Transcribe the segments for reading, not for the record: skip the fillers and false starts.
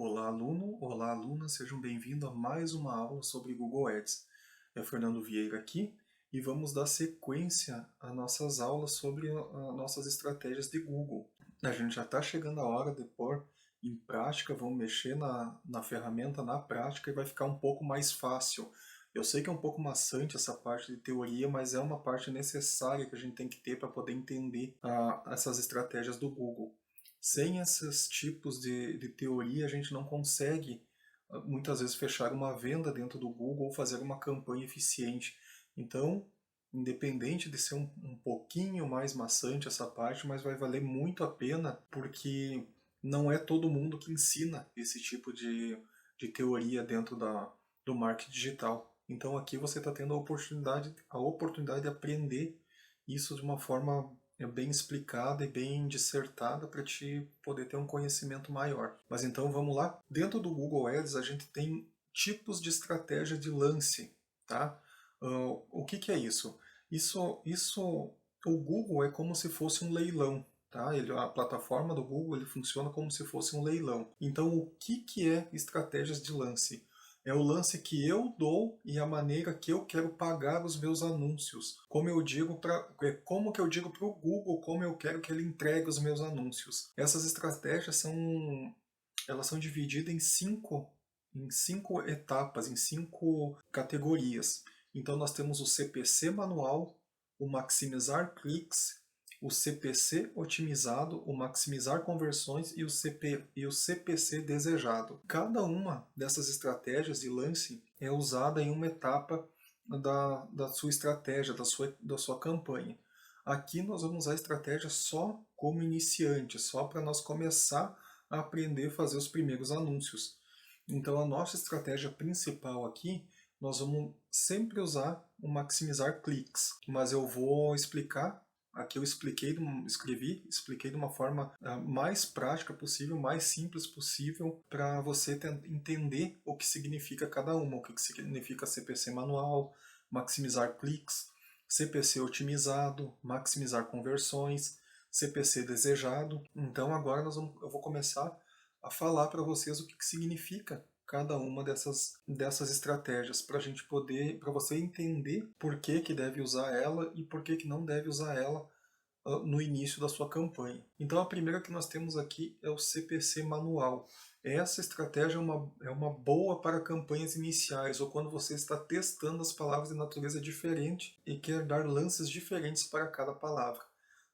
Olá, aluno! Olá, aluna! Sejam bem-vindos a mais uma aula sobre Google Ads. É Fernando Vieira aqui e vamos dar sequência às nossas aulas sobre nossas estratégias de Google. A gente já está chegando a hora de pôr em prática, vamos mexer na ferramenta na prática e vai ficar um pouco mais fácil. Eu sei que é um pouco maçante essa parte de teoria, mas é uma parte necessária que a gente tem que ter para poder entender essas estratégias do Google. Sem esses tipos de teoria, a gente não consegue, muitas vezes, fechar uma venda dentro do Google ou fazer uma campanha eficiente. Então, independente de ser um pouquinho mais maçante essa parte, mas vai valer muito a pena, porque não é todo mundo que ensina esse tipo de teoria dentro do marketing digital. Então aqui você está tendo a oportunidade de aprender isso de uma forma bem explicada e bem dissertada para te poder ter um conhecimento maior. Mas então vamos lá? Dentro do Google Ads a gente tem tipos de estratégia de lance, tá? O que é isso? O Google é como se fosse um leilão, tá? A plataforma do Google ele funciona como se fosse um leilão. Então o que é estratégias de lance? É o lance que eu dou e a maneira que eu quero pagar os meus anúncios. Como que eu digo para o Google como eu quero que ele entregue os meus anúncios. Essas estratégias elas são divididas em cinco etapas, em cinco categorias. Então nós temos o CPC manual, o maximizar cliques, o CPC otimizado, o maximizar conversões e o CPC desejado. Cada uma dessas estratégias de lance é usada em uma etapa da sua estratégia, da sua campanha. Aqui nós vamos usar a estratégia só como iniciante, só para nós começar a aprender a fazer os primeiros anúncios. Então a nossa estratégia principal aqui, nós vamos sempre usar o maximizar cliques, mas eu vou explicar. Aqui eu expliquei de uma forma mais prática possível, mais simples possível, para você entender o que significa cada uma, o que significa CPC manual, maximizar cliques, CPC otimizado, maximizar conversões, CPC desejado. Então agora eu vou começar a falar para vocês o que significa cada uma dessas estratégias para você entender por que deve usar ela e por que não deve usar ela no início da sua campanha. Então a primeira que nós temos aqui é o CPC manual. Essa estratégia é uma boa para campanhas iniciais ou quando você está testando as palavras de natureza diferente e quer dar lances diferentes para cada palavra.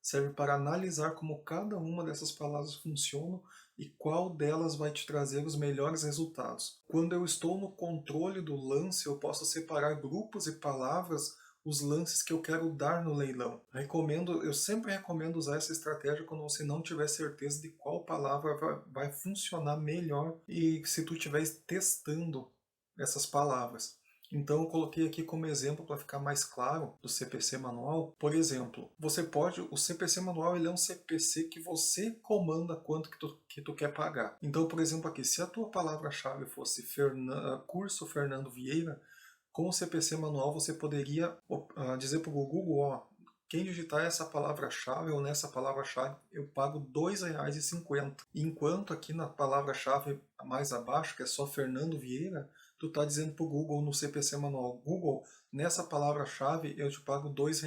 Serve para analisar como cada uma dessas palavras funciona e qual delas vai te trazer os melhores resultados. Quando eu estou no controle do lance, eu posso separar grupos e palavras os lances que eu quero dar no leilão. Eu sempre recomendo usar essa estratégia quando você não tiver certeza de qual palavra vai funcionar melhor e se tu estiver testando essas palavras. Então eu coloquei aqui como exemplo para ficar mais claro do CPC manual. Por exemplo, o CPC manual ele é um CPC que você comanda quanto que tu quer pagar. Então, por exemplo, aqui, se a tua palavra-chave fosse curso Fernando Vieira, com o CPC manual você poderia dizer para o Google, quem digitar essa palavra-chave ou nessa palavra-chave eu pago R$ 2,50. Enquanto aqui na palavra-chave mais abaixo, que é só Fernando Vieira, tu está dizendo para o Google no CPC manual, Google, nessa palavra-chave eu te pago R$ 2.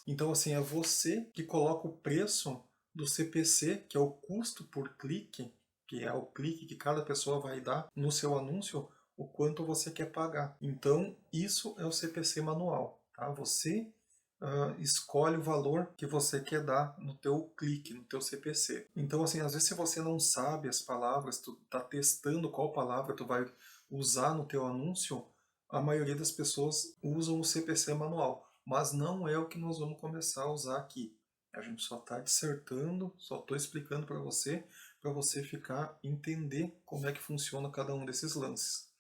Então assim, é você que coloca o preço do CPC, que é o custo por clique, que é o clique que cada pessoa vai dar no seu anúncio, o quanto você quer pagar. Então, isso é o CPC manual. Tá? Você escolhe o valor que você quer dar no teu clique, no teu CPC. Então, assim, às vezes se você não sabe as palavras, tu está testando qual palavra tu vai usar no teu anúncio, a maioria das pessoas usam o CPC manual. Mas não é o que nós vamos começar a usar aqui. A gente só está dissertando, só estou explicando para você entender como é que funciona cada um desses lances.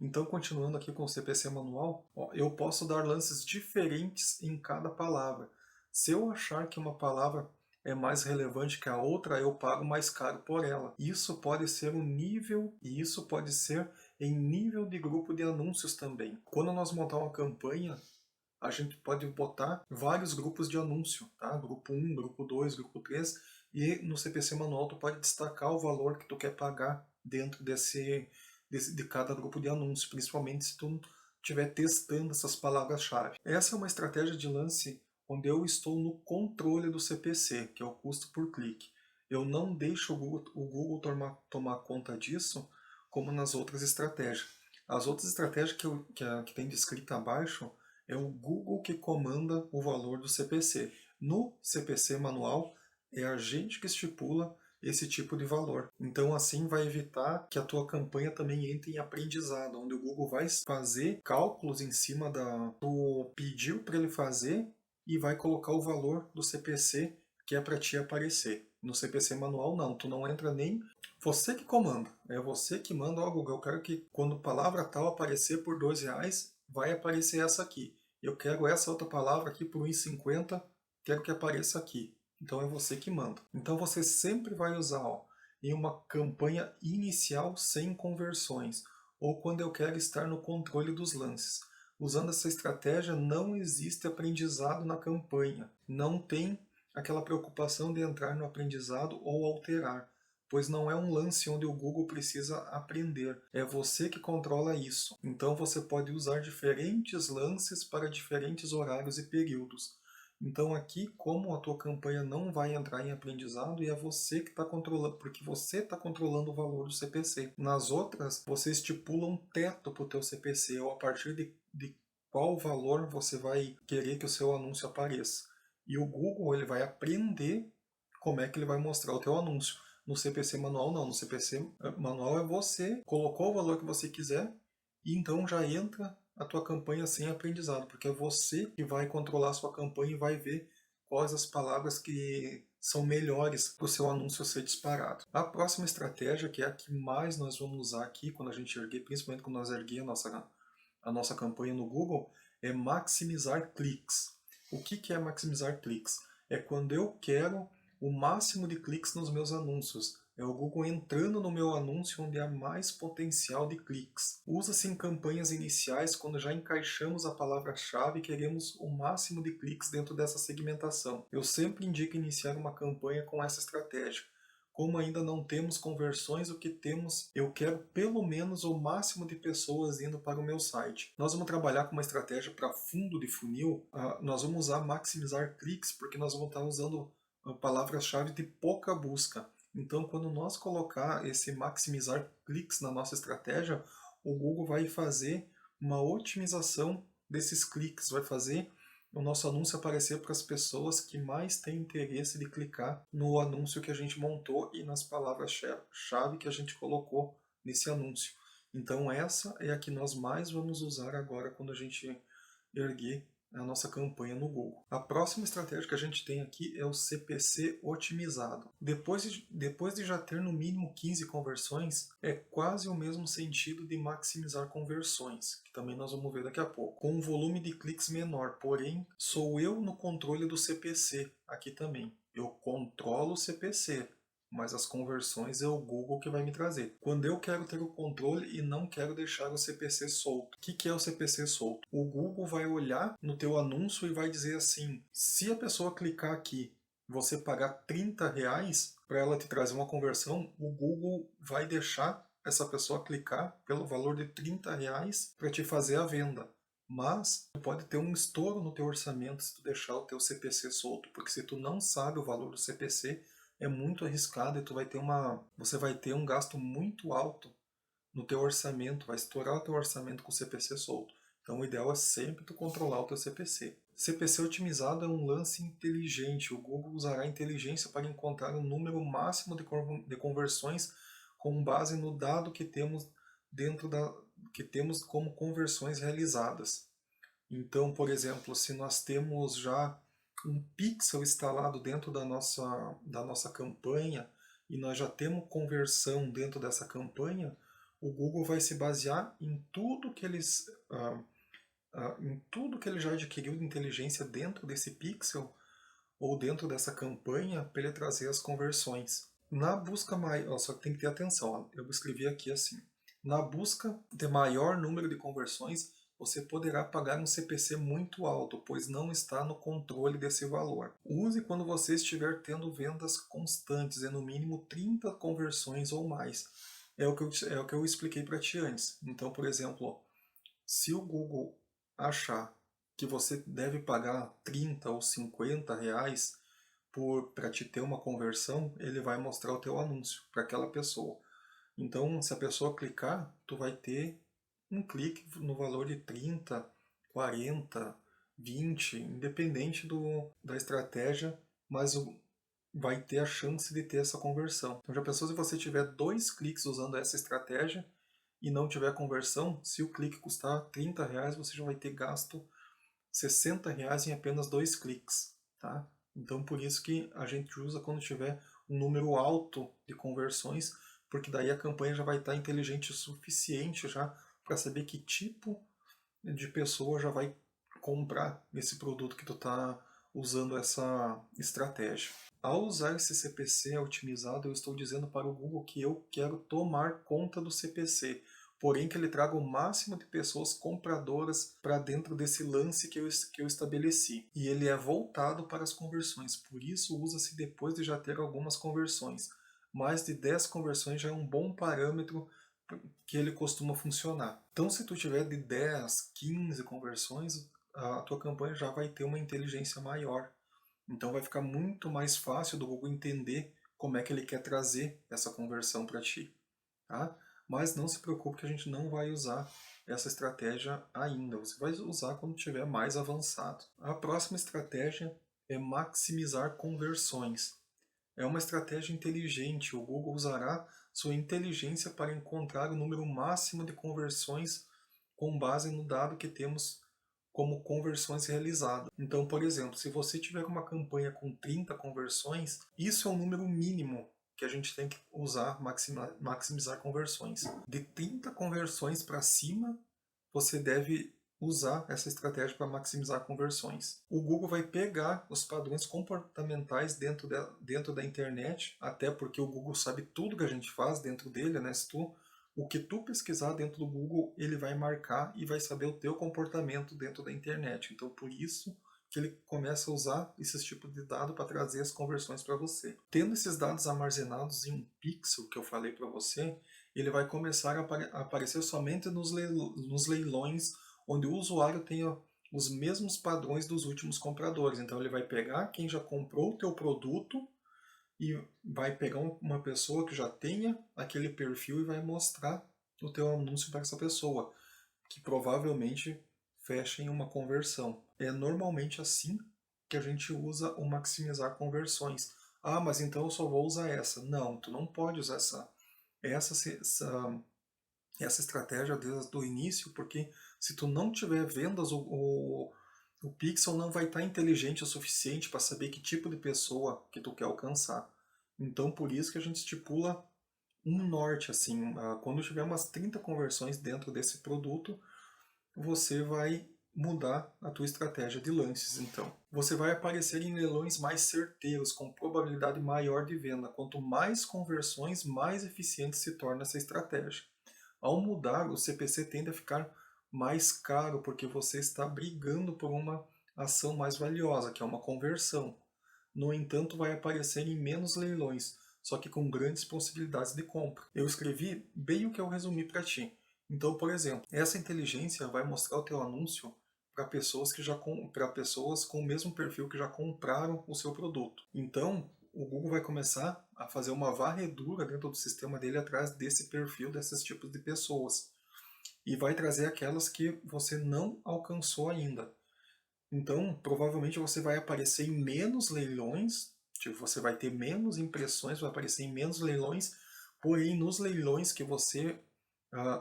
Então, continuando aqui com o CPC manual, eu posso dar lances diferentes em cada palavra. Se eu achar que uma palavra é mais relevante que a outra, eu pago mais caro por ela. Isso pode ser um nível, e isso pode ser em nível de grupo de anúncios também. Quando nós montar uma campanha, a gente pode botar vários grupos de anúncio, tá? Grupo 1, grupo 2, grupo 3, e no CPC manual tu pode destacar o valor que tu quer pagar dentro de cada grupo de anúncios, principalmente se tu estiver testando essas palavras-chave. Essa é uma estratégia de lance onde eu estou no controle do CPC, que é o custo por clique. Eu não deixo o Google tomar conta disso, como nas outras estratégias. As outras estratégias que tem descrita abaixo é o Google que comanda o valor do CPC. No CPC manual, é a gente que estipula esse tipo de valor. Então assim vai evitar que a tua campanha também entre em aprendizado, onde o Google vai fazer cálculos em cima da tu pediu para ele fazer e vai colocar o valor do CPC que é para ti aparecer. No CPC manual não, tu não entra nem você que comanda, é você que manda, ó Google, eu quero que quando palavra tal aparecer por R$2, vai aparecer essa aqui. Eu quero essa outra palavra aqui por R$1,50, quero que apareça aqui. Então é você que manda. Então você sempre vai usar em uma campanha inicial sem conversões, ou quando eu quero estar no controle dos lances. Usando essa estratégia não existe aprendizado na campanha. Não tem aquela preocupação de entrar no aprendizado ou alterar, pois não é um lance onde o Google precisa aprender. É você que controla isso. Então você pode usar diferentes lances para diferentes horários e períodos. Então aqui, como a tua campanha não vai entrar em aprendizado, e é você que está controlando, porque você está controlando o valor do CPC. Nas outras, você estipula um teto para o teu CPC, ou a partir de qual valor você vai querer que o seu anúncio apareça. E o Google ele vai aprender como é que ele vai mostrar o teu anúncio. No CPC manual não, no CPC manual é você colocou o valor que você quiser e então já entra a tua campanha sem aprendizado, porque é você que vai controlar a sua campanha e vai ver quais as palavras que são melhores para o seu anúncio ser disparado. A próxima estratégia, que é a que mais nós vamos usar aqui, quando a gente erguer, principalmente quando nós erguer a nossa campanha no Google, é maximizar cliques. O que é maximizar cliques? É quando eu quero o máximo de cliques nos meus anúncios. É o Google entrando no meu anúncio onde há mais potencial de cliques. Usa-se em campanhas iniciais quando já encaixamos a palavra-chave e queremos o máximo de cliques dentro dessa segmentação. Eu sempre indico iniciar uma campanha com essa estratégia. Como ainda não temos conversões, o que temos, eu quero pelo menos o máximo de pessoas indo para o meu site. Nós vamos trabalhar com uma estratégia para fundo de funil, nós vamos usar maximizar cliques, porque nós vamos estar usando palavras-chave de pouca busca. Então, quando nós colocar esse maximizar cliques na nossa estratégia, o Google vai fazer uma otimização desses cliques, vai fazer o nosso anúncio aparecer para as pessoas que mais têm interesse de clicar no anúncio que a gente montou e nas palavras-chave que a gente colocou nesse anúncio. Então essa é a que nós mais vamos usar agora quando a gente erguer a nossa campanha no Google. A próxima estratégia que a gente tem aqui é o CPC otimizado. Depois de já ter no mínimo 15 conversões, é quase o mesmo sentido de maximizar conversões, que também nós vamos ver daqui a pouco. Com um volume de cliques menor, porém, sou eu no controle do CPC aqui também. Eu controlo o CPC, mas as conversões é o Google que vai me trazer. Quando eu quero ter o controle e não quero deixar o CPC solto. O que é o CPC solto? O Google vai olhar no teu anúncio e vai dizer assim, se a pessoa clicar aqui, você pagar R$30 para ela te trazer uma conversão, o Google vai deixar essa pessoa clicar pelo valor de R$30 para te fazer a venda. Mas tu pode ter um estouro no teu orçamento se tu deixar o teu CPC solto, porque se tu não sabe o valor do CPC, é muito arriscado e você vai ter um gasto muito alto no teu orçamento, vai estourar o teu orçamento com o CPC solto. Então o ideal é sempre tu controlar o teu CPC. CPC otimizado é um lance inteligente. O Google usará a inteligência para encontrar o número máximo de conversões com base no dado que temos que temos como conversões realizadas. Então, por exemplo, se nós temos já um pixel instalado dentro da nossa campanha e nós já temos conversão dentro dessa campanha, o Google vai se basear em tudo que em tudo que ele já adquiriu de inteligência dentro desse pixel ou dentro dessa campanha para ele trazer as conversões. Na busca maior, só que tem que ter atenção, ó, eu escrevi aqui assim, na busca de maior número de conversões, você poderá pagar um CPC muito alto, pois não está no controle desse valor. Use quando você estiver tendo vendas constantes, no mínimo 30 conversões ou mais. é o que eu expliquei para ti antes. Então, por exemplo, se o Google achar que você deve pagar 30 ou 50 reais para te ter uma conversão, ele vai mostrar o teu anúncio para aquela pessoa. Então, se a pessoa clicar, tu vai ter um clique no valor de 30, 40, 20, independente da estratégia, mas vai ter a chance de ter essa conversão. Então, já pensou se você tiver 2 cliques usando essa estratégia e não tiver conversão? Se o clique custar 30 reais, você já vai ter gasto 60 reais em apenas 2 cliques. Tá? Então, por isso que a gente usa quando tiver um número alto de conversões, porque daí a campanha já vai estar inteligente o suficiente já para saber que tipo de pessoa já vai comprar esse produto que tu está usando essa estratégia. Ao usar esse CPC otimizado, eu estou dizendo para o Google que eu quero tomar conta do CPC, porém que ele traga o máximo de pessoas compradoras para dentro desse lance que eu estabeleci. E ele é voltado para as conversões, por isso usa-se depois de já ter algumas conversões. Mais de 10 conversões já é um bom parâmetro que ele costuma funcionar. Então, se tu tiver de 10, 15 conversões, a tua campanha já vai ter uma inteligência maior. Então vai ficar muito mais fácil do Google entender como é que ele quer trazer essa conversão para ti. Tá? Mas não se preocupe que a gente não vai usar essa estratégia ainda. Você vai usar quando estiver mais avançado. A próxima estratégia é maximizar conversões. É uma estratégia inteligente. O Google usará sua inteligência para encontrar o número máximo de conversões com base no dado que temos como conversões realizadas. Então, por exemplo, se você tiver uma campanha com 30 conversões, isso é o número mínimo que a gente tem que usar, maximizar conversões. De 30 conversões para cima, você deve usar essa estratégia para maximizar conversões. O Google vai pegar os padrões comportamentais dentro da internet, até porque o Google sabe tudo que a gente faz dentro dele, né? O que tu pesquisar dentro do Google, ele vai marcar e vai saber o teu comportamento dentro da internet. Então, por isso que ele começa a usar esses tipos de dados para trazer as conversões para você. Tendo esses dados armazenados em um pixel que eu falei para você, ele vai começar a aparecer somente nos leilões onde o usuário tenha os mesmos padrões dos últimos compradores. Então ele vai pegar quem já comprou o teu produto e vai pegar uma pessoa que já tenha aquele perfil e vai mostrar o teu anúncio para essa pessoa, que provavelmente fecha em uma conversão. É normalmente assim que a gente usa o maximizar conversões. Ah, mas então eu só vou usar essa. Não, tu não pode usar essa, essa estratégia desde o início, porque se tu não tiver vendas, o pixel não vai estar inteligente o suficiente para saber que tipo de pessoa que tu quer alcançar. Então, por isso que a gente estipula um norte, assim, quando tiver umas 30 conversões dentro desse produto, você vai mudar a tua estratégia de lances, então. Você vai aparecer em leilões mais certeiros, com probabilidade maior de venda. Quanto mais conversões, mais eficiente se torna essa estratégia. Ao mudar, o CPC tende a ficar mais caro, porque você está brigando por uma ação mais valiosa, que é uma conversão. No entanto, vai aparecer em menos leilões, só que com grandes possibilidades de compra. Eu escrevi bem o que eu resumi para ti. Então, por exemplo, essa inteligência vai mostrar o teu anúncio para pessoas para pessoas com o mesmo perfil que já compraram o seu produto. Então, o Google vai começar a fazer uma varredura dentro do sistema dele atrás desse perfil, desses tipos de pessoas. E vai trazer aquelas que você não alcançou ainda. Então, provavelmente você vai aparecer em menos leilões, tipo, você vai ter menos impressões, vai aparecer em menos leilões, porém, nos leilões que você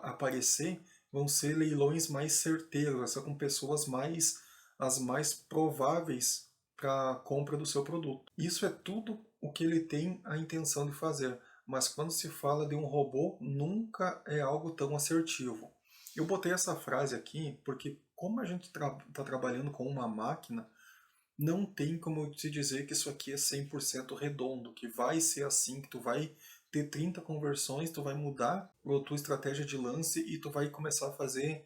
aparecer, vão ser leilões mais certeiros, com pessoas as mais prováveis para a compra do seu produto. Isso é tudo o que ele tem a intenção de fazer, mas quando se fala de um robô, nunca é algo tão assertivo. Eu botei essa frase aqui porque, como a gente está trabalhando com uma máquina, não tem como se dizer que isso aqui é 100% redondo, que vai ser assim, que tu vai ter 30 conversões, tu vai mudar a tua estratégia de lance e tu vai começar a fazer,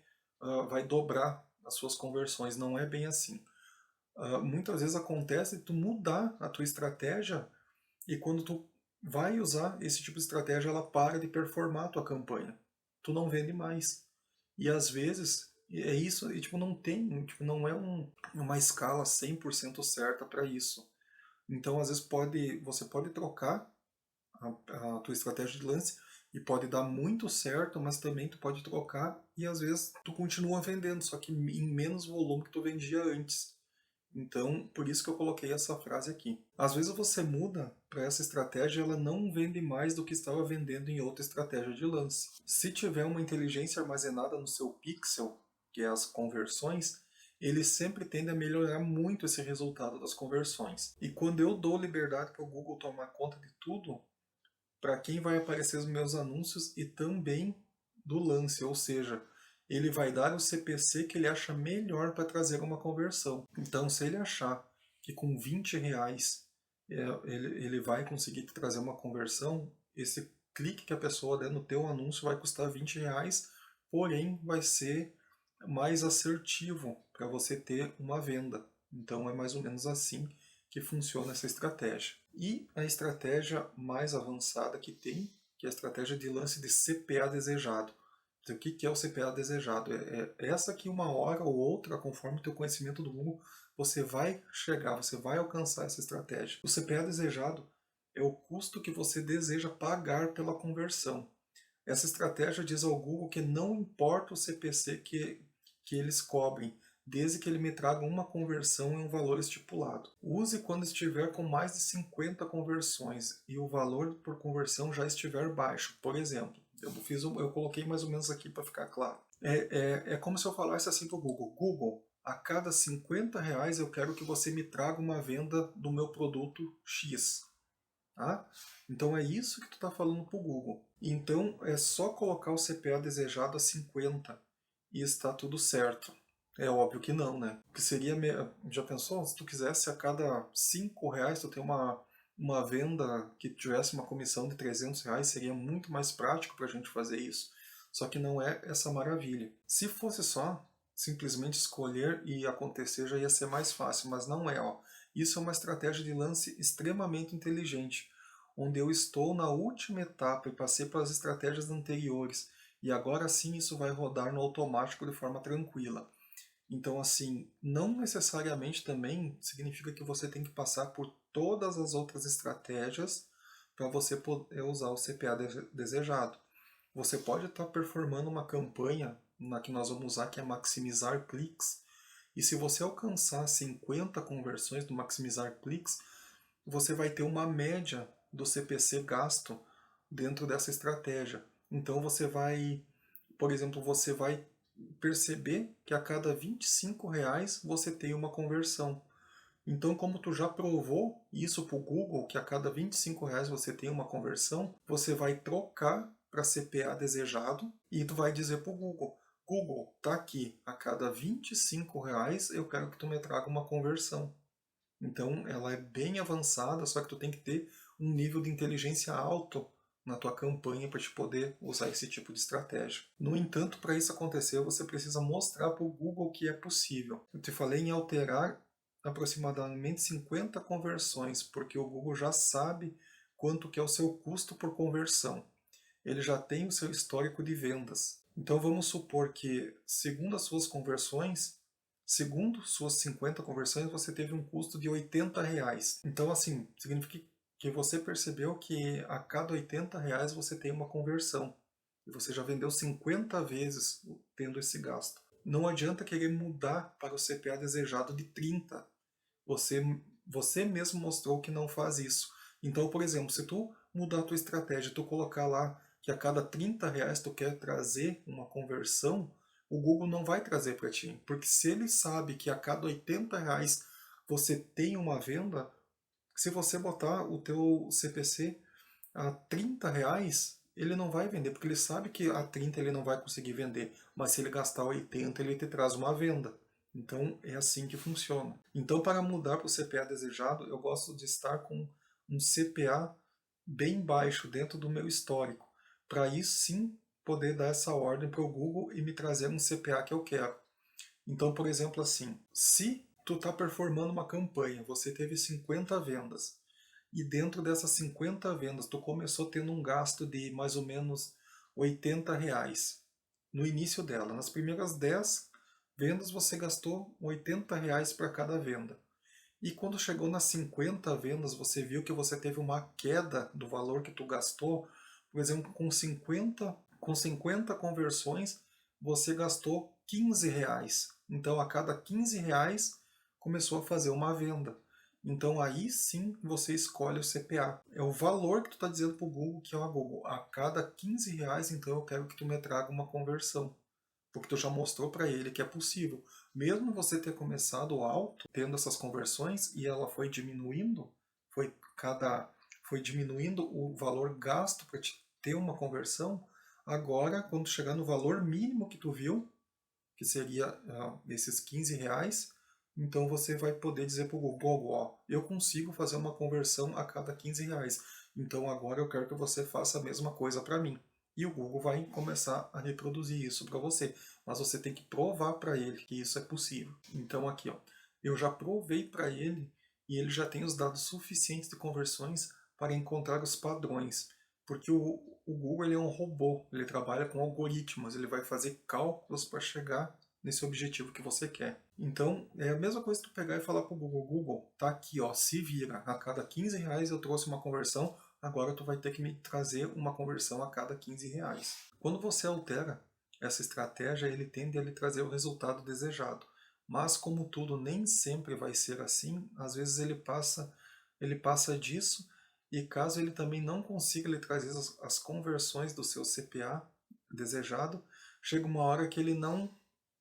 vai dobrar as suas conversões. Não é bem assim. Muitas vezes acontece tu mudar a tua estratégia e quando tu vai usar esse tipo de estratégia, ela para de performar a tua campanha. Tu não vende mais. E às vezes é isso, e tipo, não tem, tipo, não é uma escala 100% certa para isso. Então, às vezes você pode trocar a tua estratégia de lance e pode dar muito certo, mas também tu pode trocar e às vezes tu continua vendendo, só que em menos volume que tu vendia antes. Então, por isso que eu coloquei essa frase aqui. Às vezes você muda para essa estratégia, ela não vende mais do que estava vendendo em outra estratégia de lance. Se tiver uma inteligência armazenada no seu pixel, que é as conversões, ele sempre tende a melhorar muito esse resultado das conversões. E quando eu dou liberdade para o Google tomar conta de tudo, para quem vai aparecer os meus anúncios e também do lance, ou seja, ele vai dar o CPC que ele acha melhor para trazer uma conversão. Então, se ele achar que com R$ 20 ele vai conseguir trazer uma conversão, esse clique que a pessoa der no teu anúncio vai custar R$ 20, porém vai ser mais assertivo para você ter uma venda. Então é mais ou menos assim que funciona essa estratégia. E a estratégia mais avançada que tem, que é a estratégia de lance de CPA desejado. Então, o que é o CPA desejado? É essa que uma hora ou outra, conforme o teu conhecimento do Google, você vai chegar, você vai alcançar essa estratégia. O CPA desejado é o custo que você deseja pagar pela conversão. Essa estratégia diz ao Google que não importa o CPC que eles cobrem, desde que ele me traga uma conversão em um valor estipulado. Use quando estiver com mais de 50 conversões e o valor por conversão já estiver baixo. Por exemplo, eu coloquei mais ou menos aqui para ficar claro. É como se eu falasse assim para o Google: Google, a cada R$ 50 eu quero que você me traga uma venda do meu produto X. Tá? Então é isso que tu está falando para o Google. Então é só colocar o CPA desejado a 50 e está tudo certo. É óbvio que não, né? Porque seria. Já pensou? Se tu quisesse a cada R$ 5 tu ter uma venda que tivesse uma comissão de R$ 300, seria muito mais prático para a gente fazer isso. Só que não é essa maravilha. Se fosse só simplesmente escolher e acontecer, já ia ser mais fácil, mas não é, ó. Isso é uma estratégia de lance extremamente inteligente, onde eu estou na última etapa e passei pelas estratégias anteriores, e agora sim isso vai rodar no automático de forma tranquila. Então, assim, não necessariamente também significa que você tem que passar por todas as outras estratégias para você poder usar o CPA desejado. Você pode estar performando uma campanha na que nós vamos usar, que é maximizar cliques, e se você alcançar 50 conversões do maximizar cliques, você vai ter uma média do CPC gasto dentro dessa estratégia. Então você vai, por exemplo, você vai perceber que a cada R$ 25 você tem uma conversão. Então, como tu já provou isso para o Google, que a cada R$ 25 você tem uma conversão, você vai trocar para CPA desejado e tu vai dizer para o Google: Google, tá aqui, a cada R$ 25 eu quero que tu me traga uma conversão. Então, ela é bem avançada, só que tu tem que ter um nível de inteligência alto na tua campanha para te poder usar esse tipo de estratégia. No entanto, para isso acontecer, você precisa mostrar para o Google que é possível. Eu te falei em alterar aproximadamente 50 conversões, porque o Google já sabe quanto que é o seu custo por conversão. Ele já tem o seu histórico de vendas. Então vamos supor que, segundo suas 50 conversões, você teve um custo de R$ 80. Então, assim, significa que você percebeu que a cada R$ 80 você tem uma conversão. E você já vendeu 50 vezes tendo esse gasto. Não adianta querer mudar para o CPA desejado de 30. Você, você mesmo mostrou que não faz isso. Então, por exemplo, se tu mudar a tua estratégia, tu colocar lá que a cada R$ 30 tu quer trazer uma conversão, o Google não vai trazer para ti. Porque se ele sabe que a cada R$ 80 você tem uma venda, se você botar o teu CPC a R$ 30, ele não vai vender, porque ele sabe que a 30 ele não vai conseguir vender, mas se ele gastar 80 ele te traz uma venda. Então é assim que funciona. Então, para mudar para o CPA desejado, eu gosto de estar com um CPA bem baixo dentro do meu histórico, para isso sim poder dar essa ordem para o Google e me trazer um CPA que eu quero. Então, por exemplo, assim, se tu está performando uma campanha, você teve 50 vendas, e dentro dessas 50 vendas, tu começou tendo um gasto de mais ou menos R$ 80 no início dela. Nas primeiras 10 vendas, você gastou R$ 80 para cada venda. E quando chegou nas 50 vendas, você viu que você teve uma queda do valor que tu gastou. Por exemplo, com 50 conversões, você gastou R$ 15. Então, a cada R$ 15, começou a fazer uma venda. Então, aí sim você escolhe o CPA. É o valor que tu está dizendo para o Google, que é o Google. A cada R$ 15, então eu quero que tu me traga uma conversão, porque tu já mostrou para ele que é possível. Mesmo você ter começado alto, tendo essas conversões, e ela foi diminuindo, foi diminuindo o valor gasto para ter uma conversão. Agora, quando chegar no valor mínimo que tu viu, que seria esses R$ 15, então você vai poder dizer para o Google, ó, eu consigo fazer uma conversão a cada R$ 15. Então agora eu quero que você faça a mesma coisa para mim. E o Google vai começar a reproduzir isso para você. Mas você tem que provar para ele que isso é possível. Então aqui, ó, eu já provei para ele e ele já tem os dados suficientes de conversões para encontrar os padrões. Porque o Google ele é um robô, ele trabalha com algoritmos, ele vai fazer cálculos para chegar nesse objetivo que você quer. Então, é a mesma coisa que tu pegar e falar para o Google, Google, tá aqui, ó, se vira, a cada R$ 15 eu trouxe uma conversão, agora tu vai ter que me trazer uma conversão a cada R$ 15. Quando você altera essa estratégia, ele tende a lhe trazer o resultado desejado. Mas como tudo nem sempre vai ser assim, às vezes ele passa disso, e caso ele também não consiga lhe trazer as conversões do seu CPA desejado, chega uma hora que ele não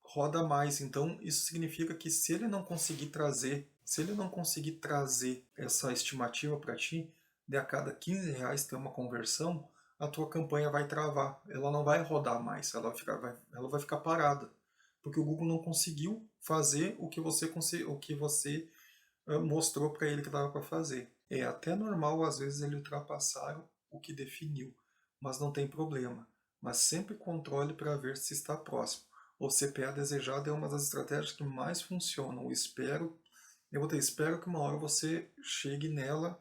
roda mais. Então isso significa que se ele não conseguir trazer essa estimativa para ti, de a cada R$ 15 ter uma conversão, a tua campanha vai travar. Ela não vai rodar mais, ela vai ficar parada. Porque o Google não conseguiu fazer o que você mostrou para ele que dava para fazer. É até normal, às vezes, ele ultrapassar o que definiu, mas não tem problema. Mas sempre controle para ver se está próximo. O CPA desejado é uma das estratégias que mais funcionam. Eu espero que uma hora você chegue nela,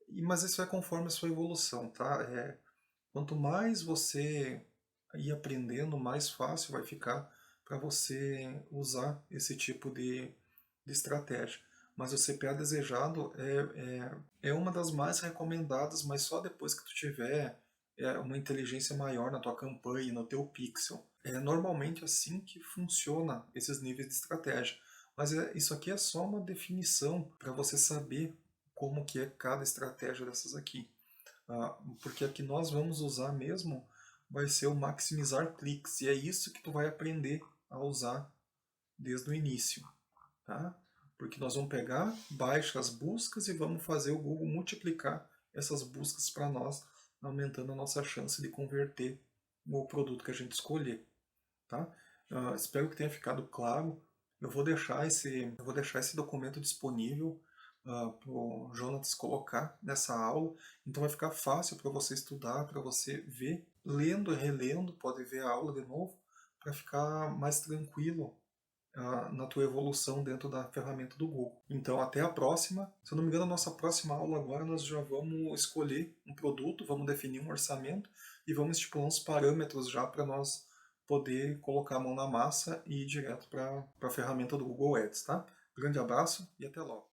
mas isso é conforme a sua evolução, tá? Quanto mais você ir aprendendo, mais fácil vai ficar para você usar esse tipo de estratégia. Mas o CPA desejado é uma das mais recomendadas, mas só depois que tu tiver uma inteligência maior na tua campanha, no teu pixel. É normalmente assim que funciona esses níveis de estratégia. Mas isso aqui é só uma definição para você saber como que é cada estratégia dessas aqui. Porque a que nós vamos usar mesmo vai ser o maximizar cliques, e é isso que tu vai aprender a usar desde o início, tá? Porque nós vamos pegar, baixa as buscas e vamos fazer o Google multiplicar essas buscas para nós, aumentando a nossa chance de converter o produto que a gente escolher, tá? Espero que tenha ficado claro. Eu vou deixar esse documento disponível para o Jonatas colocar nessa aula. Então vai ficar fácil para você estudar, para você ver, lendo e relendo, pode ver a aula de novo, para ficar mais tranquilo na tua evolução dentro da ferramenta do Google. Então, até a próxima. Se eu não me engano, a nossa próxima aula agora nós já vamos escolher um produto, vamos definir um orçamento e vamos estipular uns parâmetros já para nós poder colocar a mão na massa e ir direto para a ferramenta do Google Ads, tá? Grande abraço e até logo.